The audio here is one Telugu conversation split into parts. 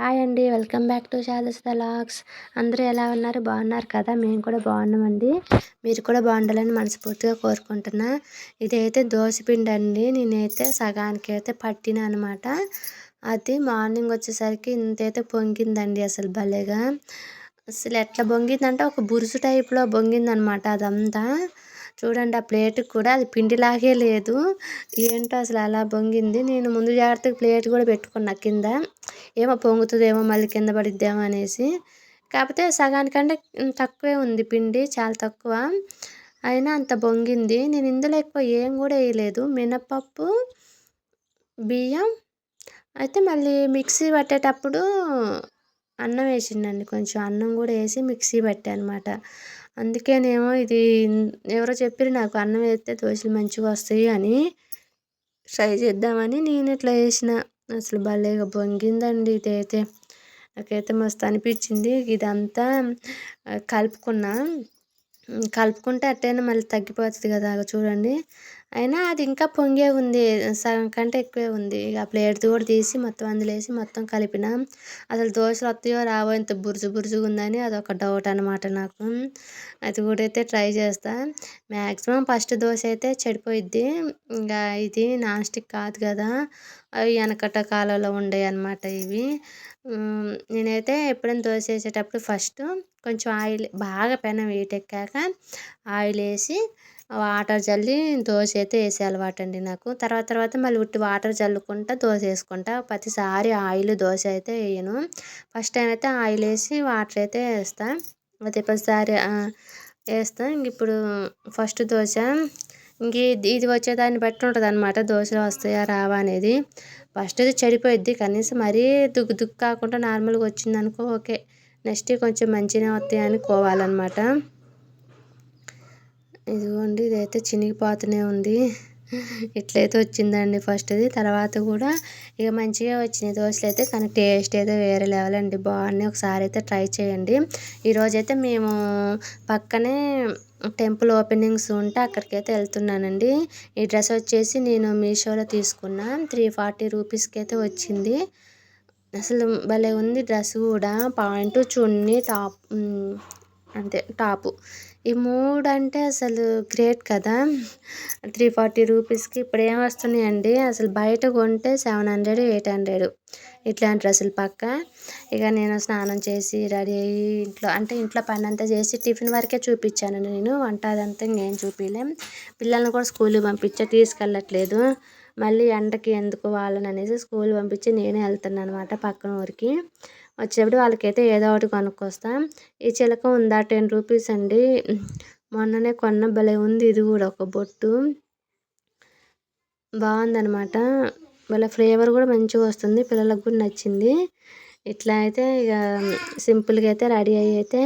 హాయ్ అండి. Welcome back to Sharada's vlogs. అందరూ ఎలా ఉన్నారు? బాగున్నారు కదా? మేము కూడా బాగున్నామండి. మీరు కూడా బాగుండాలని మనస్ఫూర్తిగా కోరుకుంటున్నా. ఇదైతే దోసపిండి అండి. నేనైతే సగానికి అయితే పట్టిన అనమాట. అది మార్నింగ్ వచ్చేసరికి ఇంతైతే పొంగిందండి. అసలు భలేగా అసలు ఎట్లా పొంగిందంటే ఒక బురుసు టైప్లో పొంగిందనమాట అదంతా. చూడండి ఆ ప్లేట్కి కూడా అది పిండిలాగే లేదు. ఏంటో అసలు అలా పొంగింది. నేను ముందు జాగ్రత్తగా ప్లేట్ కూడా పెట్టుకున్నా కింద. ఏమో పొంగుతుందేమో మళ్ళీ కింద పడిద్దేమో అనేసి. కాకపోతే సగానికంటే తక్కువే ఉంది పిండి, చాలా తక్కువ. అయినా అంత పొంగింది. నేను ఇందులో ఎక్కువ ఏం కూడా వేయలేదు. మినపప్పు, బియ్యం, అయితే మళ్ళీ మిక్సీ పట్టేటప్పుడు అన్నం వేసిండండి. కొంచెం అన్నం కూడా వేసి మిక్సీ పట్టా అనమాట. అందుకేనేమో ఇది ఎవరో చెప్పారు నాకు అన్నం వేస్తే దోశలు మంచిగా వస్తాయి అని. ట్రై చేద్దామని నేను ఇట్లా వేసిన. అసలు భలేగా పొంగిందండి ఇదైతే. నాకైతే మస్తు అనిపించింది. ఇదంతా కలుపుకున్నా. కలుపుకుంటే అట్టైనా మళ్ళీ తగ్గిపోతుంది కదా చూడండి. అయినా అది ఇంకా పొంగే ఉంది. సగం కంటే ఎక్కువే ఉంది. ఇక ప్లేట్ది కూడా తీసి మొత్తం అందులో వేసి మొత్తం కలిపిన. అసలు దోశలు వస్తాయో రావో ఇంత బురుజు బురుజుగా ఉందని అదొక డౌట్ అనమాట నాకు. అది కూడా అయితే ట్రై చేస్తా. మ్యాక్సిమం ఫస్ట్ దోశ అయితే చెడిపోయిద్ది. ఇంకా ఇది నాన్ స్టిక్ కాదు కదా, అవి వెనకట కాలంలో ఉండేవి అనమాట ఇవి. నేనైతే ఎప్పుడైనా దోశ వేసేటప్పుడు ఫస్ట్ కొంచెం ఆయిల్ బాగా పెనం వేటెక్కాక ఆయిల్ వేసి వాటర్ చల్లి దోశ అయితే వేసే అలవాటు అండి నాకు. తర్వాత మళ్ళీ ఉట్టి వాటర్ చల్లుకుంటా దోశ వేసుకుంటా. ప్రతిసారి ఆయిల్ దోశ అయితే వేయను. ఫస్ట్ టైం అయితే ఆయిల్ వేసి వాటర్ అయితే వేస్తా. అయితే ప్రతిసారి వేస్తా. ఇంక ఇప్పుడు ఫస్ట్ దోశ ఇంక ఇది వచ్చేదాన్ని బట్టి ఉంటుంది అనమాట, దోశలు వస్తాయా రావా అనేది. ఫస్ట్ ఇది చెడిపోయిద్ది. కనీసం మరీ దుక్కు కాకుండా నార్మల్గా వచ్చిందనుకో ఓకే, నెక్స్ట్ కొంచెం మంచిగా వస్తాయి అనుకోవాలన్నమాట. ఇదిగోండి ఇదైతే చినిగిపోతూనే ఉంది. ఇట్లయితే వచ్చిందండి ఫస్ట్ది. తర్వాత కూడా ఇక మంచిగా వచ్చినాయి దోశలు అయితే. కానీ టేస్ట్ అయితే వేరే లెవెల్ అండి, బాగున్నాయి. ఒకసారి అయితే ట్రై చేయండి. ఈరోజైతే మేము పక్కనే టెంపుల్ ఓపెనింగ్స్ ఉంటే అక్కడికైతే వెళ్తున్నానండి. ఈ డ్రెస్ వచ్చేసి నేను మీషోలో తీసుకున్నా. 340 రూపీస్కి అయితే వచ్చింది. అసలు భలే ఉంది డ్రెస్ కూడా. పాయింట్, చున్నీ, టాప్, అంతే టాపు, ఈ మూడు అంటే అసలు గ్రేట్ కదా. 340 రూపీస్కి ఇప్పుడు ఏం వస్తున్నాయండి. అసలు బయట కొంటే 700, 800 ఇట్లాంటి డ్రెస్సులు పక్క. ఇక నేను స్నానం చేసి రెడీ అయ్యి ఇంట్లో పని అంతా చేసి టిఫిన్ వరకే చూపించాను నేను. వంట అదంతా ఇంకేం చూపించలేం. పిల్లల్ని కూడా స్కూల్కి తీసుకెళ్ళట్లేదు. మళ్ళీ ఎండకి ఎందుకు వాళ్ళని అనేసి స్కూల్ పంపించి నేనే వెళ్తున్నాను అనమాట పక్కన ఊరికి. వచ్చేప్పుడు వాళ్ళకైతే ఏదో ఒకటి కొనుక్కొస్తాం. ఈ చిలక ఉందా 10 రూపీస్ అండి. మొన్ననే కొన్న, భలే ఉంది. ఇది కూడా ఒక బొట్టు బాగుందనమాట. వాళ్ళ ఫ్లేవర్ కూడా మంచిగా వస్తుంది. పిల్లలకు కూడా నచ్చింది. ఇట్లా అయితే ఇక సింపుల్గా అయితే రెడీ అయ్యి అయితే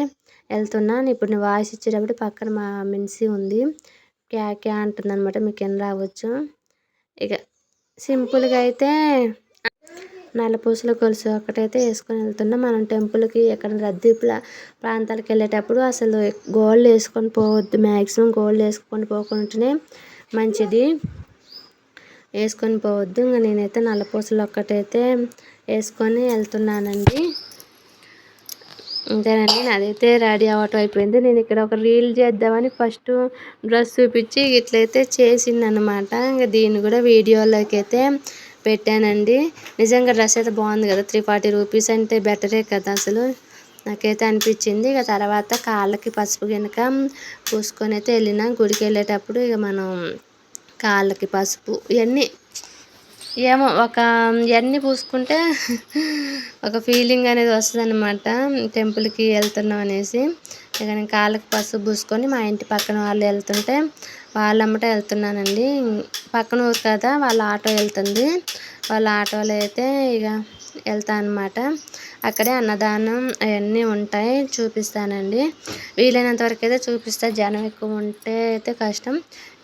వెళ్తున్నాను. ఇప్పుడు నేను వాయిస్ ఇచ్చేటప్పుడు పక్కన మా మిన్సీ ఉంది. క్యా అంటుంది అనమాట. మీకు ఏం రావచ్చు. ఇక సింపుల్గా అయితే నల్లపూసల గొలుసు ఒకటైతే వేసుకొని వెళ్తున్నాం. మనం టెంపుల్కి ఎక్కడ రద్దీ ప్రాంతాలకు వెళ్ళేటప్పుడు అసలు గోల్డ్ వేసుకొని పోవద్దు. మ్యాక్సిమం గోల్డ్ వేసుకొని పోకుండానే మంచిది, వేసుకొని పోవద్దు. ఇంకా నేనైతే నల్లపూసలు ఒక్కటైతే వేసుకొని వెళ్తున్నానండి. అంతేనండి, నాదైతే రెడీ అవ్వటం అయిపోయింది. నేను ఇక్కడ ఒక రీల్ చేద్దామని ఫస్ట్ డ్రెస్ చూపించి ఇట్లయితే చేసిందనమాట. ఇంకా దీన్ని కూడా వీడియోలోకి అయితే పెట్టానండి. నిజంగా డ్రెస్ అయితే బాగుంది కదా. 340 రూపీస్ అంటే బెటరే కదా అసలు, నాకైతే అనిపించింది. ఇక తర్వాత కాళ్ళకి పసుపు గినక పూసుకొని అయితే వెళ్ళిన. గుడికి వెళ్ళేటప్పుడు ఇక మనం కాళ్ళకి పసుపు ఇవన్నీ ఏమో ఇవన్నీ పూసుకుంటే ఒక ఫీలింగ్ అనేది వస్తుంది అనమాట, టెంపుల్కి వెళ్తున్నాం అనేసి. ఇక నేను కాళ్ళకి పసుపు పూసుకొని మా ఇంటి పక్కన వాళ్ళు వెళ్తుంటే వాళ్ళమ్మట వెళ్తున్నానండి. పక్కన ఊరు కదా, వాళ్ళ ఆటో వెళ్తుంది. వాళ్ళ ఆటోలో అయితే ఇక వెళ్తా అనమాట. అక్కడే అన్నదానం అవన్నీ ఉంటాయి, చూపిస్తానండి. వీలైనంత వరకు అయితే చూపిస్తా. జనం ఎక్కువ ఉంటే అయితే కష్టం.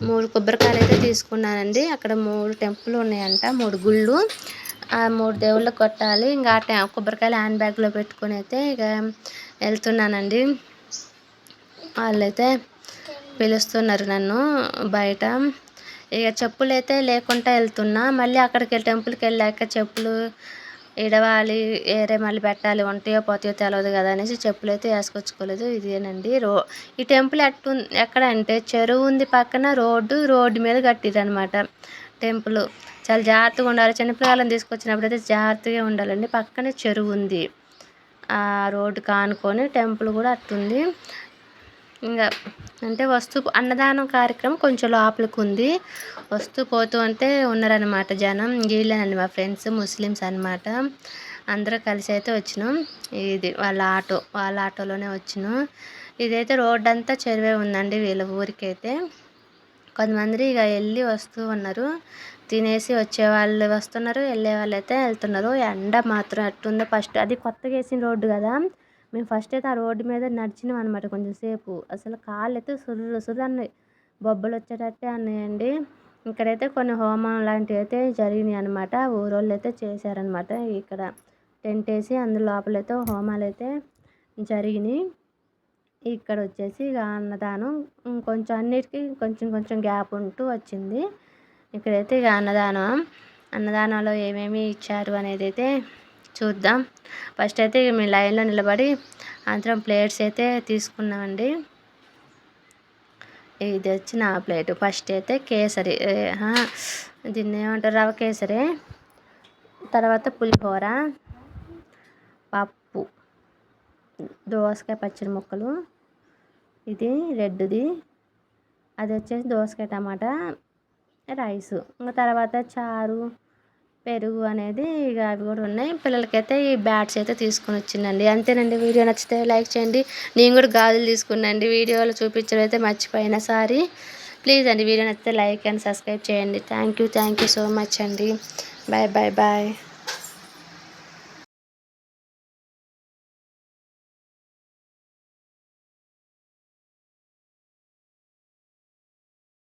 3 కొబ్బరికాయలు అయితే తీసుకున్నానండి. అక్కడ 3 టెంపుల్ ఉన్నాయంట, 3 గుళ్ళు. ఆ 3 దేవుళ్ళకి కొట్టాలి. ఇంకా కొబ్బరికాయలు హ్యాండ్ బ్యాగ్లో పెట్టుకుని అయితే ఇక వెళ్తున్నానండి. వాళ్ళైతే పిలుస్తున్నారు నన్ను బయట. ఇక చెప్పులు అయితే లేకుండా వెళ్తున్నా. మళ్ళీ అక్కడికి టెంపుల్కి వెళ్ళాక చెప్పులు ఇడవాలి ఏరే మళ్ళీ పెట్టాలి ఉంటాయో పోతాయో తెలియదు కదా అనేసి చెప్పులు అయితే వేసుకొచ్చుకోలేదు. ఇదేనండి ఈ టెంపుల్ ఎక్కడ అంటే చెరువు ఉంది పక్కన రోడ్డు మీద కట్టిరనమాట టెంపుల్. చాలా జాగ్రత్తగా ఉండాలి. చిన్నపిల్లలను తీసుకొచ్చినప్పుడు అయితే జాగ్రత్తగా ఉండాలండి. పక్కనే చెరువు ఉంది. ఆ రోడ్డు కానుకొని టెంపుల్ కూడా అట్టుంది. ఇంకా అంటే అన్నదానం కార్యక్రమం కొంచెం లోపలికి ఉంది. వస్తూ పోతూ అంటే ఉన్నారనమాట జనం. వీళ్ళేనండి మా ఫ్రెండ్స్ ముస్లిమ్స్ అనమాట. అందరూ కలిసి అయితే వచ్చినాం. ఇది వాళ్ళ ఆటోలోనే వచ్చినాం. ఇదైతే రోడ్డు అంతా చెరువే ఉందండి వీళ్ళ ఊరికైతే. కొంతమంది ఇక వెళ్ళి వస్తూ ఉన్నారు. తినేసి వచ్చేవాళ్ళు వస్తున్నారు, వెళ్ళే వాళ్ళు అయితే వెళ్తున్నారు. ఎండ మాత్రం ఎట్టుందో ఫస్ట్ అది కొత్తగా వేసిన రోడ్డు కదా. మేము ఫస్ట్ అయితే ఆ రోడ్డు మీద నడిచినాం అనమాట కొంచెం సేపు. అసలు కాళ్ళు అయితే సుర్రు అన్నాయి, బొబ్బలు వచ్చేటట్టే అన్నాయండి. ఇక్కడైతే కొన్ని హోమం లాంటివి అయితే జరిగినాయి అనమాట. ఊరోళ్ళు అయితే చేశారనమాట. ఇక్కడ టెంట్ వేసి అందులో లోపలైతే హోమాలు అయితే జరిగినాయి. ఇక్కడ వచ్చేసి ఇక అన్నదానం కొంచెం అన్నిటికీ కొంచెం గ్యాప్ ఉంటూ వచ్చింది. ఇక్కడైతే ఇక అన్నదానంలో ఏమేమి ఇచ్చారు అనేది అయితే చూద్దాం. ఫస్ట్ అయితే మేము లైన్లో నిలబడి అందరం ప్లేట్స్ అయితే తీసుకున్నామండి. ఇది వచ్చి నా ప్లేటు. ఫస్ట్ అయితే కేసరి, దీన్ని ఏమంటారు, రవ కేసరి, తర్వాత పులిహోర, పప్పు, దోసకాయ పచ్చడి ముక్కలు, ఇది రెడ్ది, అది వచ్చేసి దోసకాయ టమాటా రైసు, ఇంకా తర్వాత చారు, పెరుగు అనేది ఇక అవి కూడా ఉన్నాయి. పిల్లలకైతే ఈ బ్యాట్స్ అయితే తీసుకొని వచ్చిందండి. అంతేనండి. వీడియో నచ్చితే లైక్ చేయండి. నేను కూడా గాజులు తీసుకున్నాండి. వీడియోలో చూపించడం అయితే మర్చిపోయినా సారీ. ప్లీజ్ అండి వీడియో నచ్చితే లైక్ అండ్ సబ్స్క్రైబ్ చేయండి. థ్యాంక్ యూ సో మచ్ అండి. బాయ్.